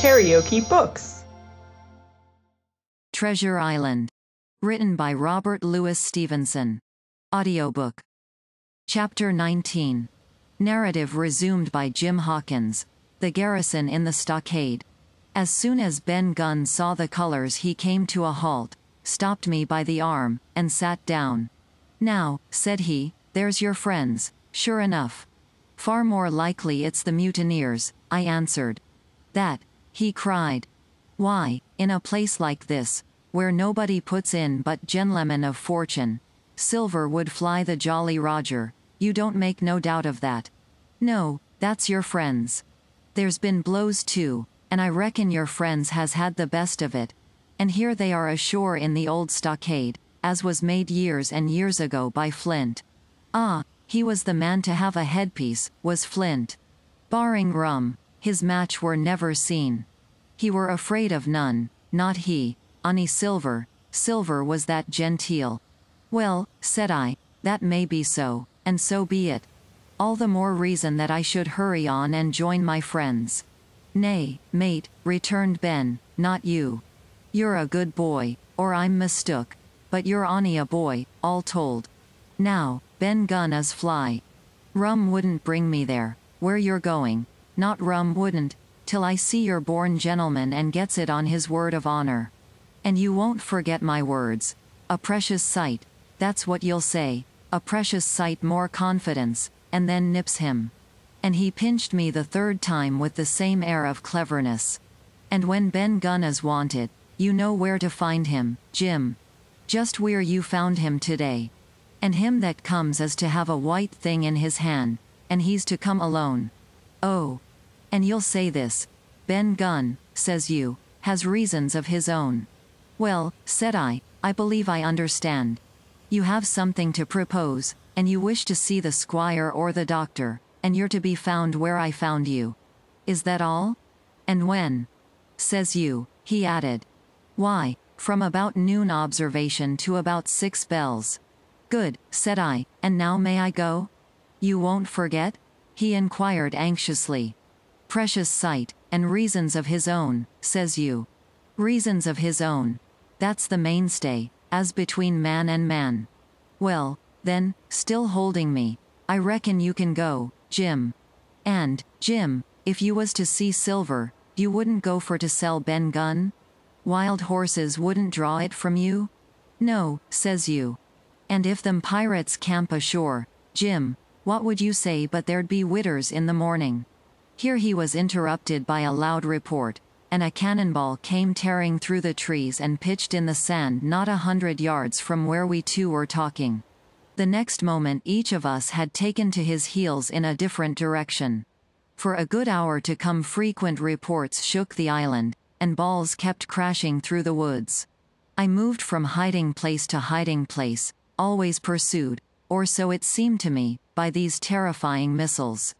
KaraokeBooks. Treasure Island. Written by Robert Louis Stevenson. Audiobook. Chapter 19. Narrative resumed by Jim Hawkins. The garrison in the stockade. As soon as Ben Gunn saw the colors, he came to a halt, stopped me by the arm, and sat down. "Now," said he, "there's your friends, sure enough." "Far more likely it's the mutineers," I answered. "That," he cried. "Why, in a place like this, where nobody puts in but gentlemen of fortune, silver would fly the Jolly Roger, you don't make no doubt of that. No, that's your friends. There's been blows too, and I reckon your friends has had the best of it. And here they are ashore in the old stockade, as was made years and years ago by Flint. Ah, he was the man to have a headpiece, was Flint. Barring rum, his match were never seen. He were afraid of none, not he, ony silver was that genteel." "Well," said I, "that may be so, and so be it. All the more reason that I should hurry on and join my friends." "Nay, mate," returned Ben, "not you. You're a good boy, or I'm mistook, but you're ony a boy, all told. Now, Ben Gunn is fly. Rum wouldn't bring me there, where you're going, not rum wouldn't, till I see you're born gentleman and gets it on his word of honor. And you won't forget my words. A precious sight, that's what you'll say, a precious sight more confidence, and then nips him." And he pinched me the third time with the same air of cleverness. "And when Ben Gunn is wanted, you know where to find him, Jim. Just where you found him today. And him that comes is to have a white thing in his hand, and he's to come alone. Oh. And you'll say this, Ben Gunn, says you, has reasons of his own." "Well," said I believe I understand. You have something to propose, and you wish to see the squire or the doctor, and you're to be found where I found you. Is that all? And when? Says you," he added. "Why, from about noon observation to about 6 bells. "Good," said I, "and now may I go? You won't forget?" he inquired anxiously. "Precious sight, and reasons of his own, says you. Reasons of his own. That's the mainstay, as between man and man. Well, then, still holding me, I reckon you can go, Jim. And, Jim, if you was to see silver, you wouldn't go for to sell Ben Gunn? Wild horses wouldn't draw it from you? No, says you. And if them pirates camp ashore, Jim, what would you say but there'd be widders in the morning?" Here he was interrupted by a loud report, and a cannonball came tearing through the trees and pitched in the sand not 100 yards from where we two were talking. The next moment each of us had taken to his heels in a different direction. For a good hour to come frequent reports shook the island, and balls kept crashing through the woods. I moved from hiding place to hiding place, always pursued, or so it seemed to me, by these terrifying missiles.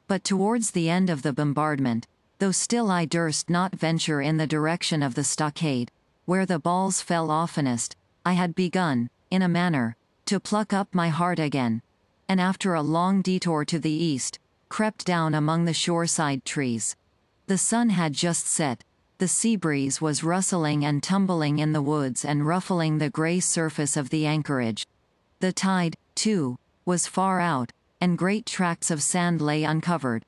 But towards the end of the bombardment, though still I durst not venture in the direction of the stockade, where the balls fell oftenest, I had begun, in a manner, to pluck up my heart again, and after a long detour to the east, crept down among the shoreside trees. The sun had just set, the sea breeze was rustling and tumbling in the woods and ruffling the gray surface of the anchorage. The tide, too, was far out, and great tracts of sand lay uncovered.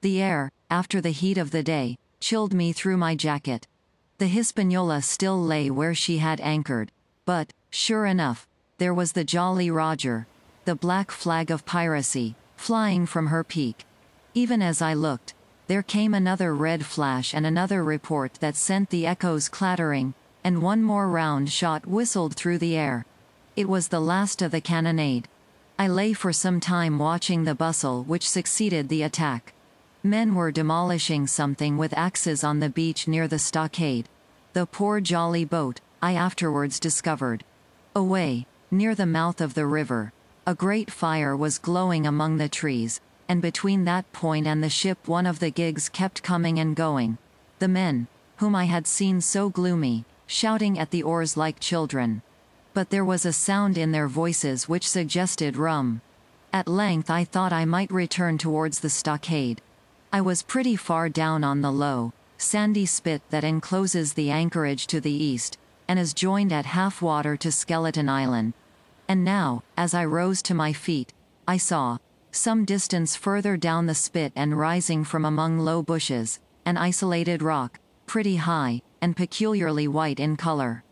The air, after the heat of the day, chilled me through my jacket. The Hispaniola still lay where she had anchored, but, sure enough, there was the Jolly Roger, the black flag of piracy, flying from her peak. Even as I looked, there came another red flash and another report that sent the echoes clattering, and one more round shot whistled through the air. It was the last of the cannonade. I lay for some time watching the bustle which succeeded the attack. Men were demolishing something with axes on the beach near the stockade. The poor jolly boat, I afterwards discovered. Away, near the mouth of the river, a great fire was glowing among the trees, and between that point and the ship one of the gigs kept coming and going. The men, whom I had seen so gloomy, shouting at the oars like children. But there was a sound in their voices which suggested rum. At length I thought I might return towards the stockade. I was pretty far down on the low, sandy spit that encloses the anchorage to the east, and is joined at half-water to Skeleton Island. And now, as I rose to my feet, I saw, some distance further down the spit and rising from among low bushes, an isolated rock, pretty high, and peculiarly white in color.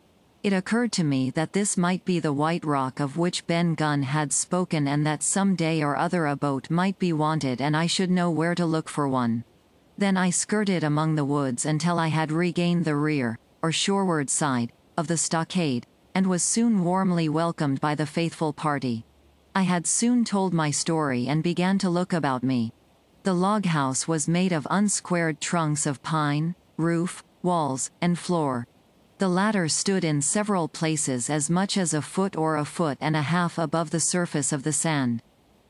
It occurred to me that this might be the white rock of which Ben Gunn had spoken, and that some day or other a boat might be wanted and I should know where to look for one. Then I skirted among the woods until I had regained the rear, or shoreward side, of the stockade, and was soon warmly welcomed by the faithful party. I had soon told my story and began to look about me. The log house was made of unsquared trunks of pine, roof, walls, and floor. The latter stood in several places as much as a foot or a foot and a half above the surface of the sand.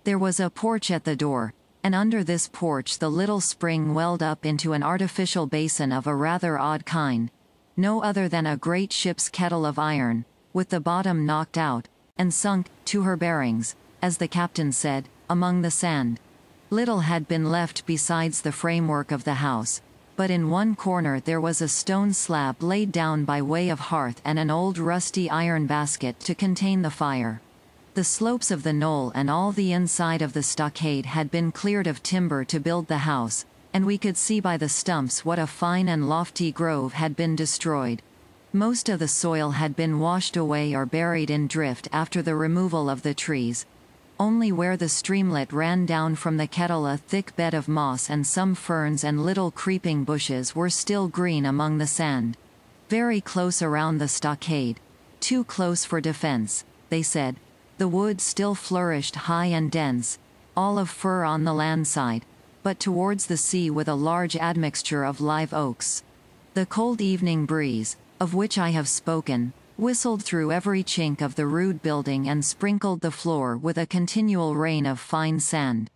There was a porch at the door, and under this porch the little spring welled up into an artificial basin of a rather odd kind, no other than a great ship's kettle of iron, with the bottom knocked out, and sunk, to her bearings, as the captain said, among the sand. Little had been left besides the framework of the house, but in one corner there was a stone slab laid down by way of hearth and an old rusty iron basket to contain the fire. The slopes of the knoll and all the inside of the stockade had been cleared of timber to build the house, and we could see by the stumps what a fine and lofty grove had been destroyed. Most of the soil had been washed away or buried in drift after the removal of the trees. Only where the streamlet ran down from the kettle a thick bed of moss and some ferns and little creeping bushes were still green among the sand. Very close around the stockade, too close for defense, they said, the wood still flourished high and dense, all of fir on the land side, but towards the sea with a large admixture of live oaks. The cold evening breeze, of which I have spoken, whistled through every chink of the rude building and sprinkled the floor with a continual rain of fine sand.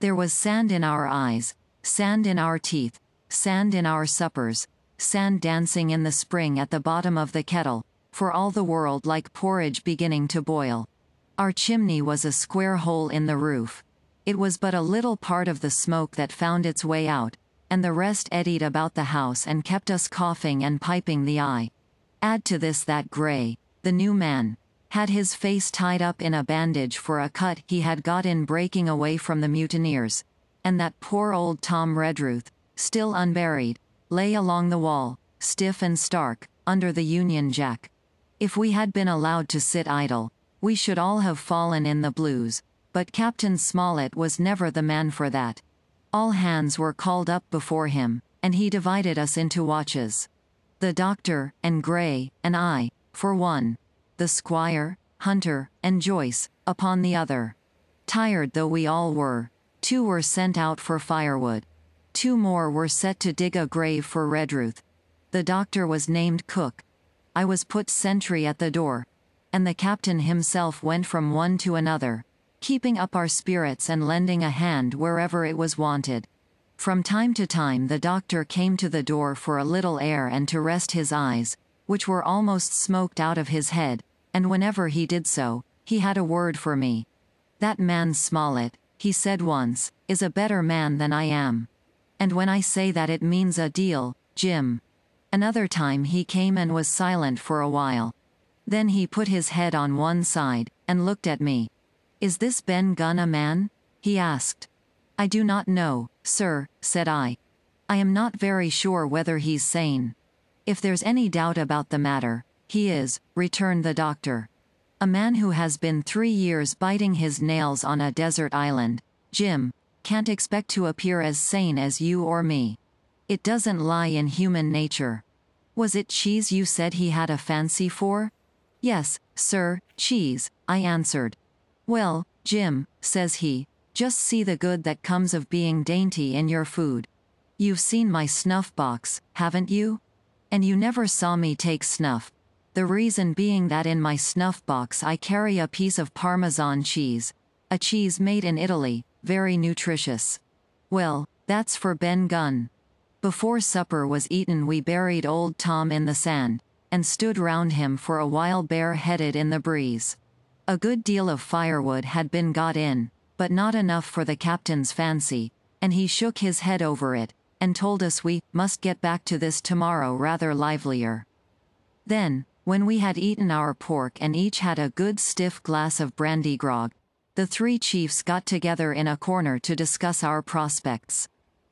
There was sand in our eyes, sand in our teeth, sand in our suppers, sand dancing in the spring at the bottom of the kettle, for all the world like porridge beginning to boil. Our chimney was a square hole in the roof. It was but a little part of the smoke that found its way out, and the rest eddied about the house and kept us coughing and piping the eye. Add to this that Gray, the new man, had his face tied up in a bandage for a cut he had got in breaking away from the mutineers, and that poor old Tom Redruth, still unburied, lay along the wall, stiff and stark, under the Union Jack. If we had been allowed to sit idle, we should all have fallen in the blues, but Captain Smollett was never the man for that. All hands were called up before him, and he divided us into watches. The doctor, and Gray, and I, for one, the squire, Hunter, and Joyce, upon the other. Tired though we all were, 2 were sent out for firewood. 2 more were set to dig a grave for Redruth. The doctor was named Cook. I was put sentry at the door, and the captain himself went from one to another, keeping up our spirits and lending a hand wherever it was wanted. From time to time the doctor came to the door for a little air and to rest his eyes, which were almost smoked out of his head, and whenever he did so, he had a word for me. "That man Smollett," he said once, "is a better man than I am. And when I say that it means a deal, Jim." Another time he came and was silent for a while. Then he put his head on one side, and looked at me. "Is this Ben Gunn a man?" he asked. "I do not know, sir," said I. "I am not very sure whether he's sane." "If there's any doubt about the matter, he is," returned the doctor. "A man who has been 3 years biting his nails on a desert island, Jim, can't expect to appear as sane as you or me. It doesn't lie in human nature." "Was it cheese you said he had a fancy for?" "Yes, sir, cheese," I answered. "Well, Jim," says he, "just see the good that comes of being dainty in your food. You've seen my snuff box, haven't you? And you never saw me take snuff. The reason being that in my snuff box I carry a piece of Parmesan cheese, a cheese made in Italy, very nutritious. Well, that's for Ben Gunn." Before supper was eaten we buried old Tom in the sand, and stood round him for a while bare-headed in the breeze. A good deal of firewood had been got in, but not enough for the captain's fancy, and he shook his head over it, and told us we must get back to this tomorrow rather livelier. Then, when we had eaten our pork and each had a good stiff glass of brandy grog, the three chiefs got together in a corner to discuss our prospects.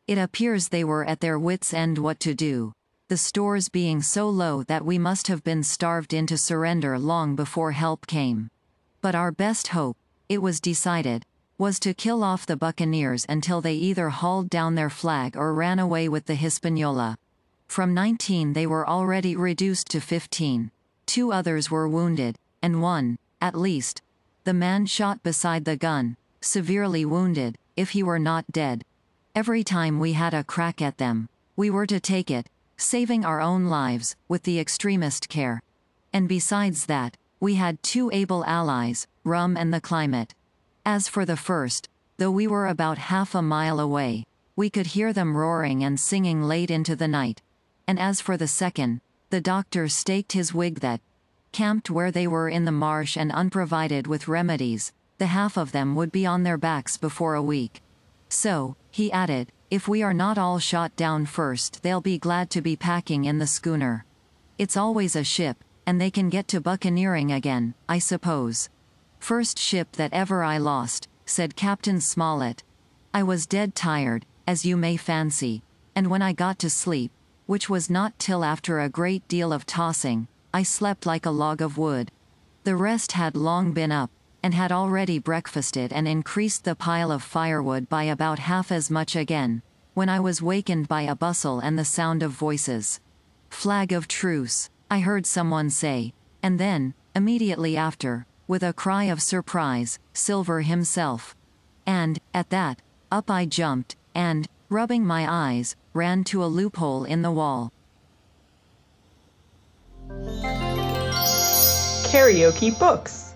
It appears they were at their wits' end what to do, the stores being so low that we must have been starved into surrender long before help came. But our best hope, it was decided, was to kill off the buccaneers until they either hauled down their flag or ran away with the Hispaniola. From 19 they were already reduced to 15. 2 others were wounded, and one, at least, the man shot beside the gun, severely wounded, if he were not dead. Every time we had a crack at them, we were to take it, saving our own lives, with the extremest care. And besides that, we had 2 able allies, rum and the climate. As for the first, though we were about half a mile away, we could hear them roaring and singing late into the night. And as for the second, the doctor staked his wig that, camped where they were in the marsh and unprovided with remedies, the half of them would be on their backs before a week. So, he added, if we are not all shot down first they'll be glad to be packing in the schooner. It's always a ship, and they can get to buccaneering again, I suppose. First ship that ever I lost, said Captain Smollett. I was dead tired, as you may fancy, and when I got to sleep, which was not till after a great deal of tossing, I slept like a log of wood. The rest had long been up, and had already breakfasted and increased the pile of firewood by about half as much again, when I was wakened by a bustle and the sound of voices. Flag of truce, I heard someone say, and then, immediately after, with a cry of surprise, Silver himself. And, at that, up I jumped, and, rubbing my eyes, ran to a loophole in the wall. KaraokeBooks.